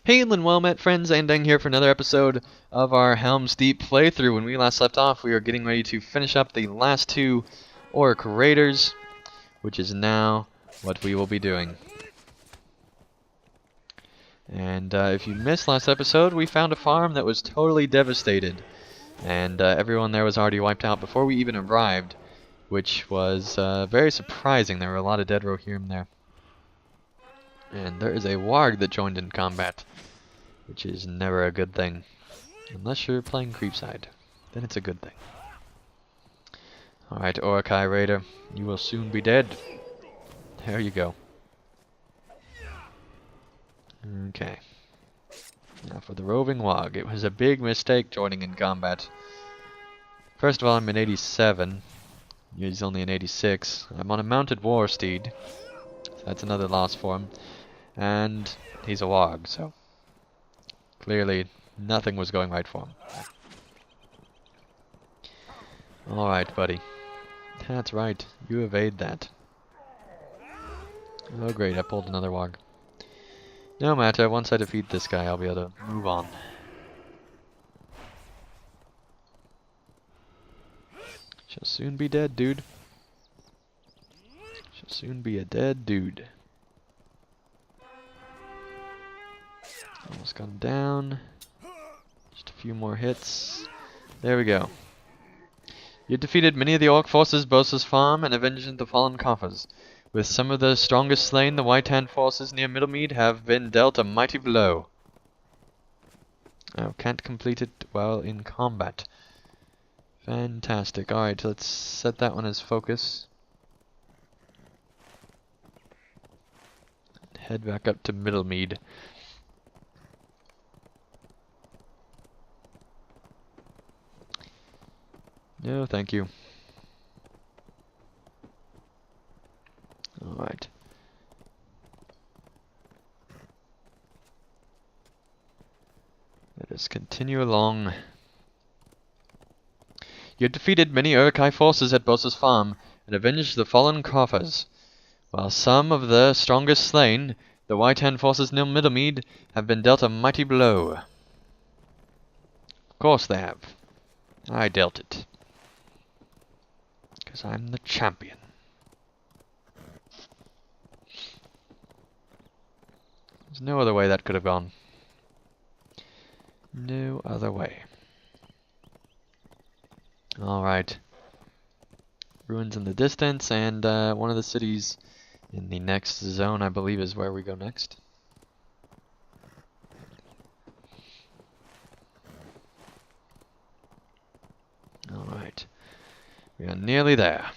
Hail and well met friends, Andang here for another episode of our Helm's Deep playthrough. When we last left off, we were getting ready to finish up the last two Orc Raiders, which is now what we will be doing. And if you missed last episode, we found a farm that was totally devastated. And everyone there was already wiped out before we even arrived, which was very surprising. There were a lot of dead Rohirrim there. And there is a warg that joined in combat, which is never a good thing. Unless you're playing Creepside, then it's a good thing. Alright, Orokai Raider, you will soon be dead. There you go. Okay. Now for the roving warg, it was a big mistake joining in combat. First of all, I'm in 87. He's only in 86. I'm on a mounted war steed. So that's another loss for him. And he's a warg, so clearly nothing was going right for him. Alright, buddy. That's right. You evade that. Oh great, I pulled another warg. No matter, once I defeat this guy, I'll be able to move on. Shall soon be dead, dude. Shall soon be a dead dude. Almost got him down. Just a few more hits. There we go. You defeated many of the Orc forces, Bosa's farm, and avenged the fallen coffers. With some of the strongest slain, the White Hand forces near Middlemead have been dealt a mighty blow. Oh, can't complete it while in combat. Fantastic. Alright, let's set that one as focus. Head back up to Middlemead. No, thank you. Alright. Let us continue along. You have defeated many Uruk-hai forces at Bosa's farm, and avenged the fallen Coffers. While some of the strongest slain, the White Hand forces near Middlemead have been dealt a mighty blow. Of course they have. I dealt it. Because I'm the champion. There's no other way that could have gone. No other way. Alright. Ruins in the distance, and one of the cities in the next zone, I believe, is where we go next. Alright. We are nearly there.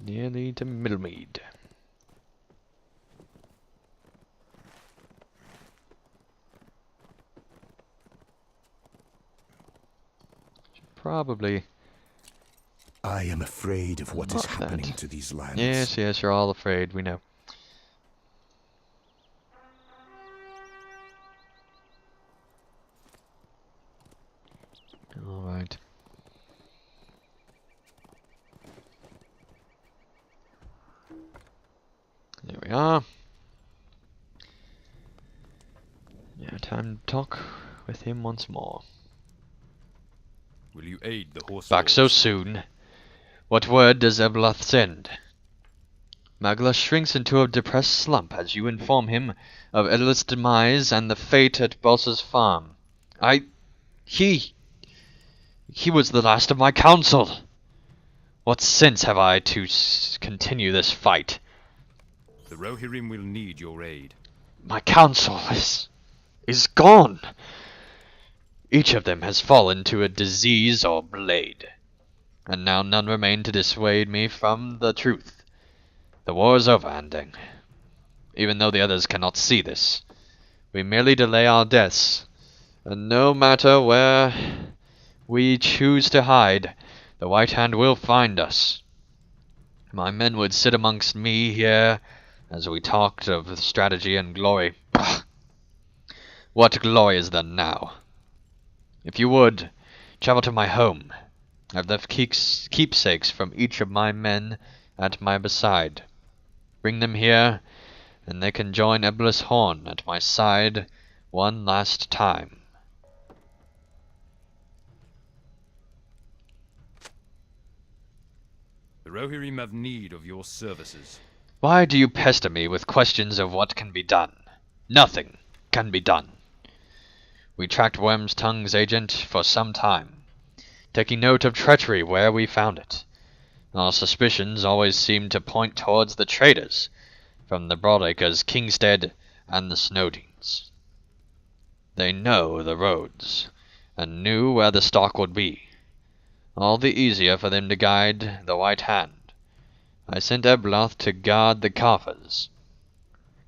Nearly to Middlemead. Should probably... I am afraid of what is happening to these lands. Yes, yes, you're all afraid, we know. Alright. There we are. Now time to talk with him once more. Will you aid the horse? Back so soon? What word does Ebloth send? Magla shrinks into a depressed slump as you inform him of Edlith's demise and the fate at Bosa's farm. He was the last of my council. What sense have I to continue this fight? The Rohirrim will need your aid. My council is gone. Each of them has fallen to a disease or blade, and now none remain to dissuade me from the truth. The war is over, Andang. Even though the others cannot see this, we merely delay our deaths, and no matter where we choose to hide, the White Hand will find us. My men would sit amongst me here as we talked of strategy and glory. Bah! What glory is there now? If you would, travel to my home. I've left keepsakes from each of my men at my beside. Bring them here, and they can join Eblis Horn at my side one last time. The Rohirrim have need of your services. Why do you pester me with questions of what can be done? Nothing can be done. We tracked Worm's Tongue's agent for some time, taking note of treachery where we found it. Our suspicions always seemed to point towards the traders, from the Broadacres, Kingstead, and the Snowdeens. They know the roads, and knew where the stock would be. All the easier for them to guide the White Hand. I sent Ebloth to guard the coffers,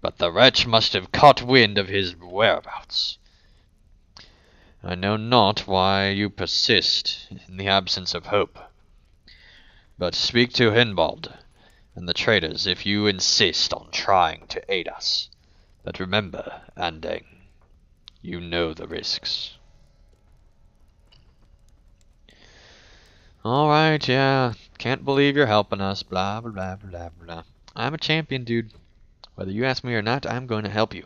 but the wretch must have caught wind of his whereabouts. I know not why you persist in the absence of hope, but speak to Hinbald and the traders if you insist on trying to aid us. But remember, Andang, you know the risks. Alright, yeah, can't believe you're helping us, blah blah blah blah blah. I'm a champion, dude. Whether you ask me or not, I'm going to help you.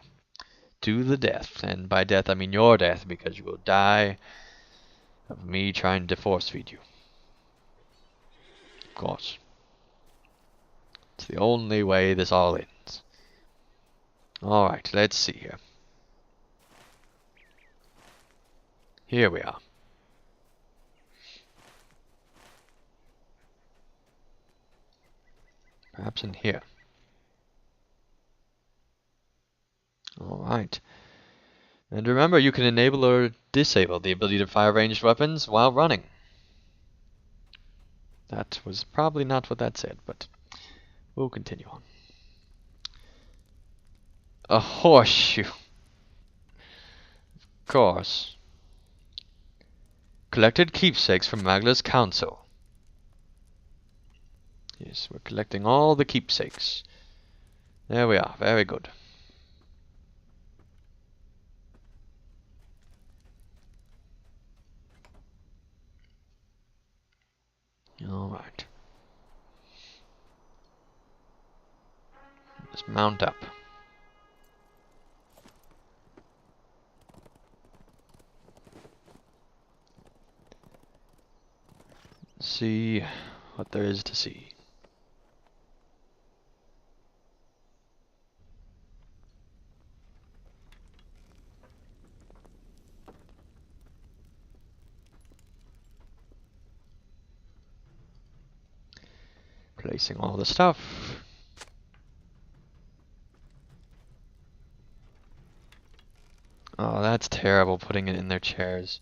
To the death, and by death I mean your death, because you will die of me trying to force feed you. Of course. It's the only way this all ends. Alright, let's see here. Here we are. Perhaps in here. Alright. And remember, you can enable or disable the ability to fire ranged weapons while running. That was probably not what that said, but we'll continue on. A horseshoe. Of course. Collected keepsakes from Magla's council. Yes, we're collecting all the keepsakes. There we are, very good. Alright. Let's mount up. See what there is to see. Placing all the stuff. Oh, that's terrible, putting it in their chairs.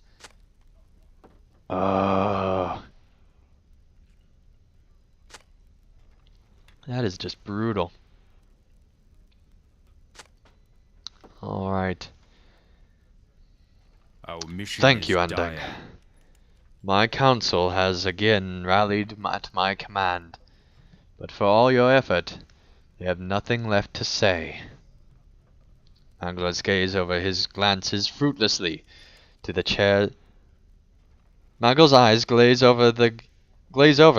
Oh. That is just brutal. Alright. Our mission Thank is you, Andang. dire. My council has again rallied at my command, but for all your effort, they have nothing left to say. Angla's gaze over his glances fruitlessly to the chair. Magel's eyes glaze over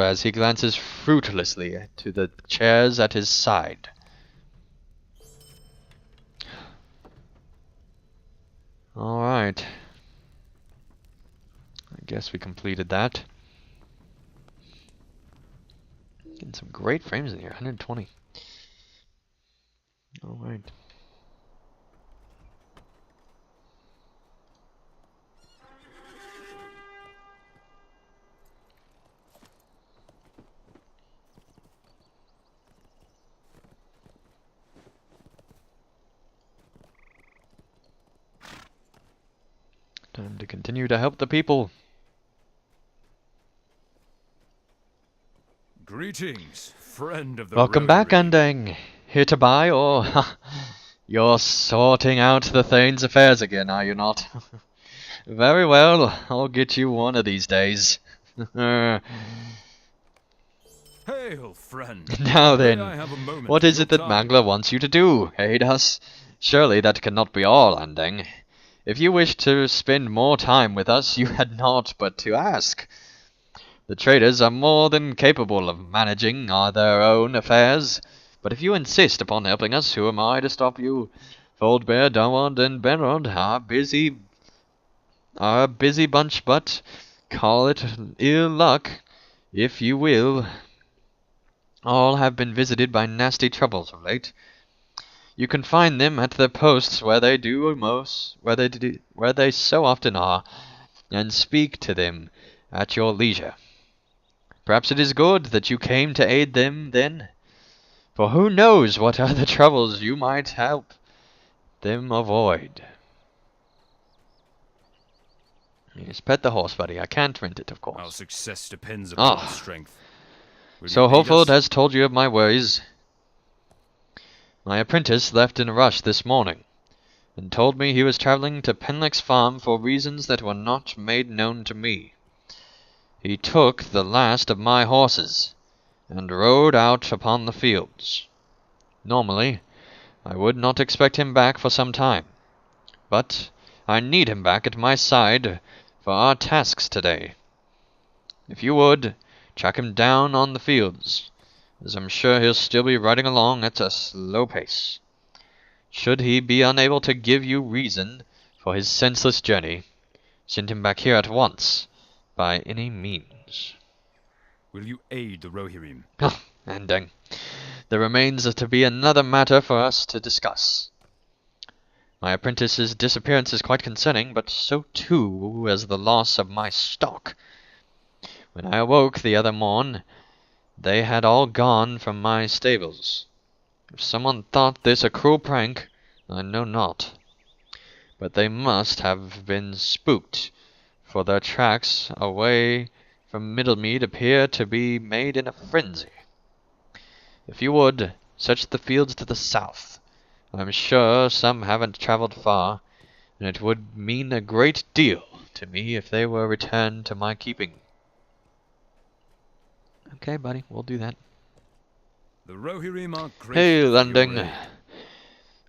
as he glances fruitlessly to the chairs at his side. Alright. I guess we completed that. Getting some great frames in here, 120. Alright. Time to continue to help the people. Greetings, friend of the Welcome back, Rohirrim. Andang. Here to buy, or you're sorting out the Thane's affairs again, are you not? Very well, I'll get you one of these days. Hail, friend. Now May then, I have a moment what of is your it that time? Mangler wants you to do? Aid us? Surely that cannot be all, Andang. If you wish to spend more time with us, you had naught but to ask. The traders are more than capable of managing their own affairs, But if you insist upon helping us, who am I to stop you? Foldbear, Dawand, and Berrod are a busy bunch, but call it ill luck, if you will. All have been visited by nasty troubles of late. You can find them at their posts where they so often are, and speak to them at your leisure. Perhaps it is good that you came to aid them then, for who knows what other troubles you might help them avoid. Yes, pet the horse, buddy. I can't rent it, of Our course. success depends upon our Ah, strength. Will so you aid Holford us? has told you of my worries. My apprentice left in a rush this morning, and told me he was travelling to Penlick's farm for reasons that were not made known to me. He took the last of my horses, and rode out upon the fields. Normally, I would not expect him back for some time, but I need him back at my side for our tasks today. If you would, track him down on the fields, as I'm sure he'll still be riding along at a slow pace. Should he be unable to give you reason for his senseless journey, send him back here at once, by any means. Will you aid the Rohirrim? And there remains to be another matter for us to discuss. My apprentice's disappearance is quite concerning, but so too is the loss of my stock. When I awoke the other morn, they had all gone from my stables. If someone thought this a cruel prank, I know not. But they must have been spooked, for their tracks away from Middlemead appear to be made in a frenzy. If you would, search the fields to the south. I'm sure some haven't travelled far, and it would mean a great deal to me if they were returned to my keeping. Okay, buddy, we'll do that. The Rohirrim are grateful Hey, for your Landing. aid.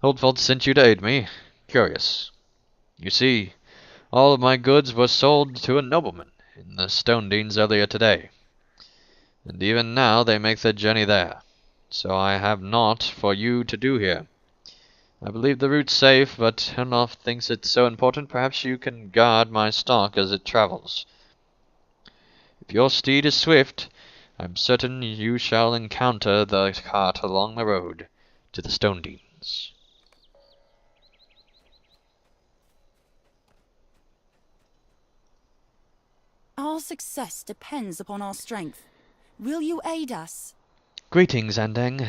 Holdfeld sent you to aid me. Curious. You see, all of my goods were sold to a nobleman in the Stone Deans earlier today, and even now they make their journey there. So I have naught for you to do here. I believe the route's safe, but Hernoff thinks it so important perhaps you can guard my stock as it travels. If your steed is swift, I'm certain you shall encounter the cart along the road to the Stone Deans. Our success depends upon our strength. Will you aid us? Greetings, Andang.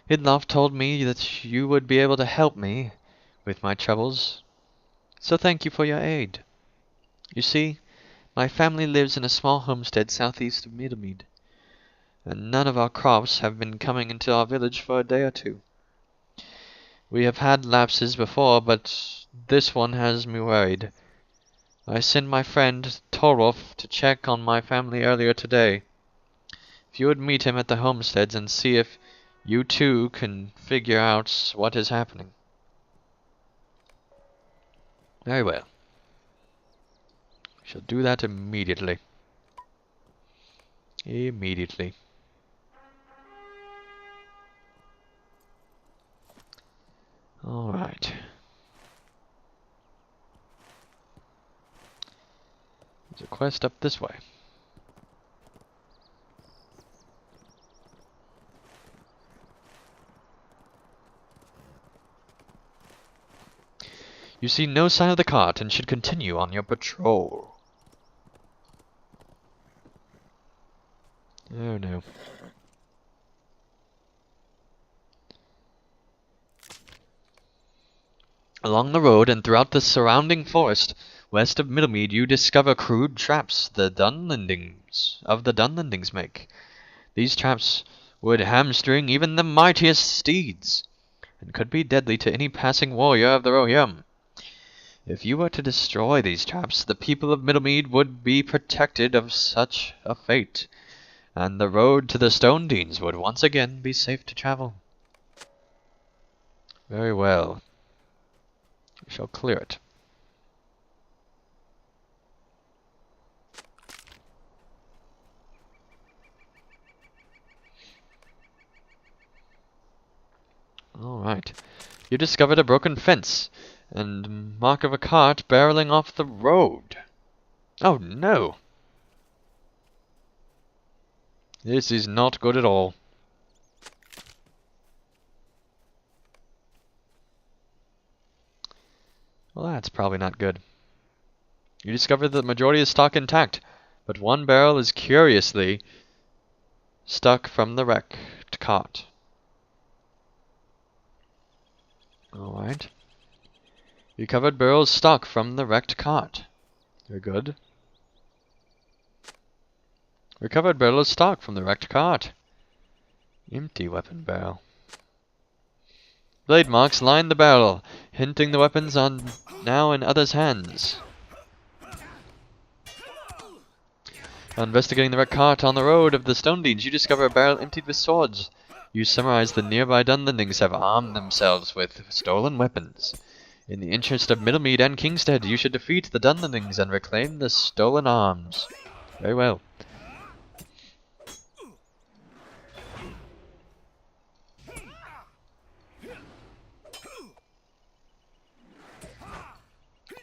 Hidloff told me that you would be able to help me with my troubles, so thank you for your aid. You see, my family lives in a small homestead southeast of Middlemead, and none of our crops have been coming into our village for a day or two. We have had lapses before, but this one has me worried. I sent my friend Torolf to check on my family earlier today. If you would meet him at the homesteads and see if you too can figure out what is happening. Very well. We shall do that immediately. Immediately. Alright. There's a quest up this way. You see no sign of the cart and should continue on your patrol. Oh no. Along the road and throughout the surrounding forest, west of Middlemead, you discover crude traps the Dunlendings make. These traps would hamstring even the mightiest steeds, and could be deadly to any passing warrior of the Rohirrim. If you were to destroy these traps, the people of Middlemead would be protected of such a fate, and the road to the Stone Deans would once again be safe to travel. Very well. We shall clear it. Alright. You discovered a broken fence and mark of a cart barreling off the road. Oh no! This is not good at all. Well, that's probably not good. You discover that the majority is stock intact, but one barrel is curiously stuck from the wrecked cart. Alright. Recovered barrels stuck from the wrecked cart. Very good. Recovered barrel of stock from the wrecked cart. Empty weapon barrel. Blade marks line the barrel, hinting the weapons are now in others' hands. Investigating the wrecked cart on the road of the Stone Deans, you discover a barrel emptied with swords. You summarize the nearby Dunlendings have armed themselves with stolen weapons. In the interest of Middlemead and Kingstead, you should defeat the Dunlendings and reclaim the stolen arms. Very well.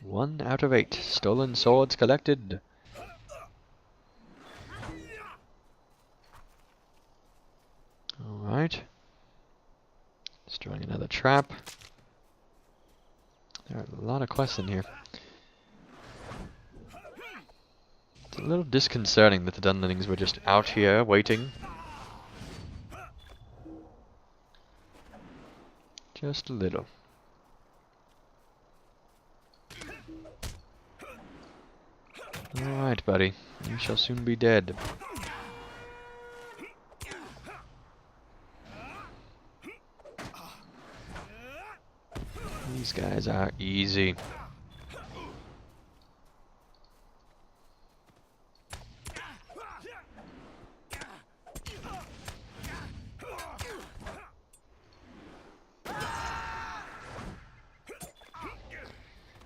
One out of 8 stolen swords collected. Alright. Destroying another trap. There are a lot of quests in here. It's a little disconcerting that the Dunlendings were just out here waiting. Just a little. Alright, buddy. You shall soon be dead. These guys are easy.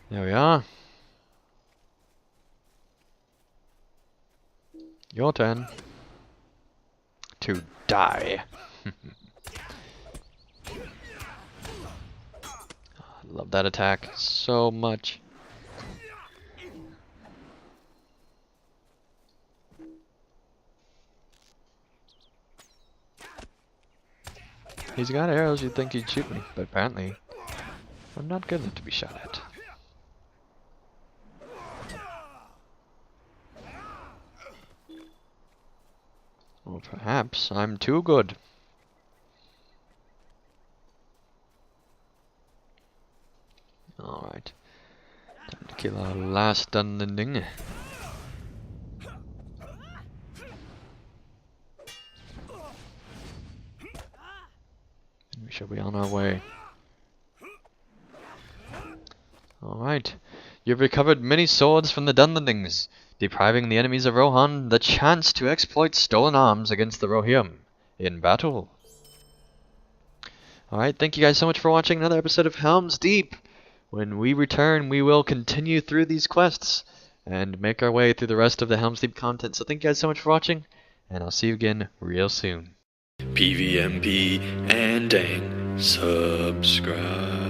There we are. Your turn to die. I love that attack so much. He's got arrows, you'd think he'd shoot me, but apparently I'm not good enough to be shot at. Or perhaps I'm too good. Alright. Time to kill our last Dunlending. We shall be on our way. Alright. You've recovered many swords from the Dunlendings, depriving the enemies of Rohan the chance to exploit stolen arms against the Rohirrim in battle. Alright, thank you guys so much for watching another episode of Helm's Deep. When we return, we will continue through these quests and make our way through the rest of the Helm's Deep content. So thank you guys so much for watching, and I'll see you again real soon. PVMP and dang, subscribe.